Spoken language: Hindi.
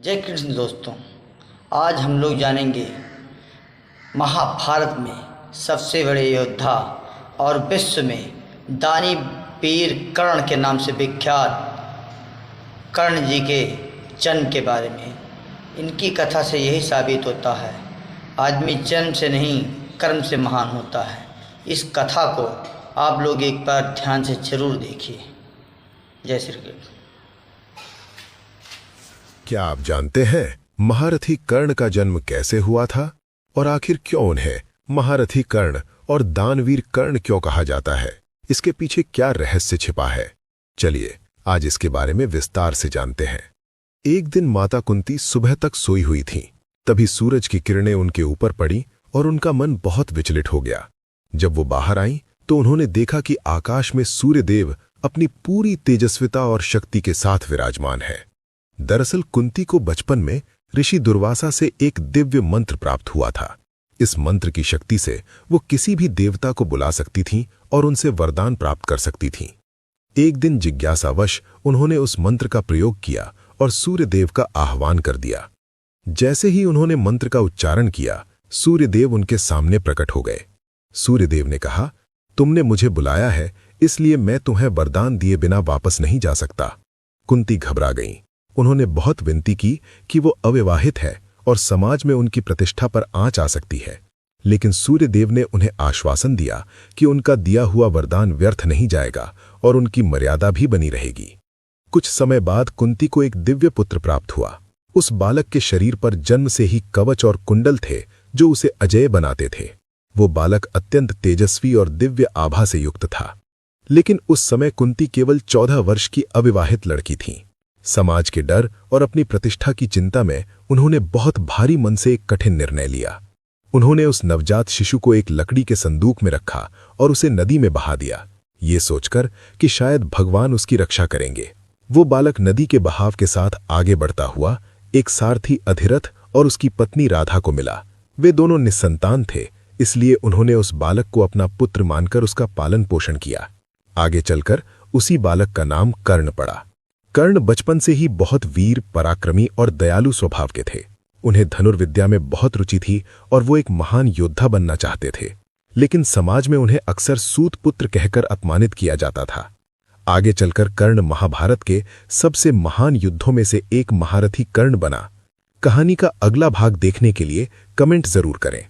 जय कृष्ण दोस्तों। आज हम लोग जानेंगे महाभारत में सबसे बड़े योद्धा और विश्व में दानी वीर कर्ण के नाम से विख्यात कर्ण जी के जन्म के बारे में। इनकी कथा से यही साबित होता है आदमी जन्म से नहीं कर्म से महान होता है। इस कथा को आप लोग एक बार ध्यान से जरूर देखिए। जय श्री कृष्ण। क्या आप जानते हैं महारथी कर्ण का जन्म कैसे हुआ था और आखिर क्यों उन्हें महारथी कर्ण और दानवीर कर्ण क्यों कहा जाता है? इसके पीछे क्या रहस्य छिपा है? चलिए आज इसके बारे में विस्तार से जानते हैं। एक दिन माता कुंती सुबह तक सोई हुई थीं। तभी सूरज की किरणें उनके ऊपर पड़ी और उनका मन बहुत विचलित हो गया। जब वो बाहर आईं तो उन्होंने देखा कि आकाश में सूर्यदेव अपनी पूरी तेजस्विता और शक्ति के साथ विराजमान है। दरअसल कुंती को बचपन में ऋषि दुर्वासा से एक दिव्य मंत्र प्राप्त हुआ था। इस मंत्र की शक्ति से वो किसी भी देवता को बुला सकती थीं और उनसे वरदान प्राप्त कर सकती थीं। एक दिन जिज्ञासावश उन्होंने उस मंत्र का प्रयोग किया और सूर्यदेव का आह्वान कर दिया। जैसे ही उन्होंने मंत्र का उच्चारण किया, सूर्यदेव उनके सामने प्रकट हो गए। सूर्यदेव ने कहा, तुमने मुझे बुलाया है, इसलिए मैं तुम्हें वरदान दिए बिना वापस नहीं जा सकता। कुंती घबरा गईं। उन्होंने बहुत विनती की कि वो अविवाहित है और समाज में उनकी प्रतिष्ठा पर आंच आ सकती है, लेकिन सूर्यदेव ने उन्हें आश्वासन दिया कि उनका दिया हुआ वरदान व्यर्थ नहीं जाएगा और उनकी मर्यादा भी बनी रहेगी। कुछ समय बाद कुंती को एक दिव्य पुत्र प्राप्त हुआ। उस बालक के शरीर पर जन्म से ही कवच और कुंडल थे जो उसे अजेय बनाते थे। वो बालक अत्यंत तेजस्वी और दिव्य आभा से युक्त था। लेकिन उस समय कुंती केवल 14 वर्ष की अविवाहित लड़की थी। समाज के डर और अपनी प्रतिष्ठा की चिंता में उन्होंने बहुत भारी मन से एक कठिन निर्णय लिया। उन्होंने उस नवजात शिशु को एक लकड़ी के संदूक में रखा और उसे नदी में बहा दिया, ये सोचकर कि शायद भगवान उसकी रक्षा करेंगे। वो बालक नदी के बहाव के साथ आगे बढ़ता हुआ एक सारथी अधिरथ और उसकी पत्नी राधा को मिला। वे दोनों निस्संतान थे, इसलिए उन्होंने उस बालक को अपना पुत्र मानकर उसका पालन पोषण किया। आगे चलकर उसी बालक का नाम कर्ण पड़ा। कर्ण बचपन से ही बहुत वीर, पराक्रमी और दयालु स्वभाव के थे। उन्हें धनुर्विद्या में बहुत रुचि थी और वो एक महान योद्धा बनना चाहते थे, लेकिन समाज में उन्हें अक्सर सूत पुत्र कहकर अपमानित किया जाता था। आगे चलकर कर्ण महाभारत के सबसे महान युद्धों में से एक महारथी कर्ण बना। कहानी का अगला भाग देखने के लिए कमेंट जरूर करें।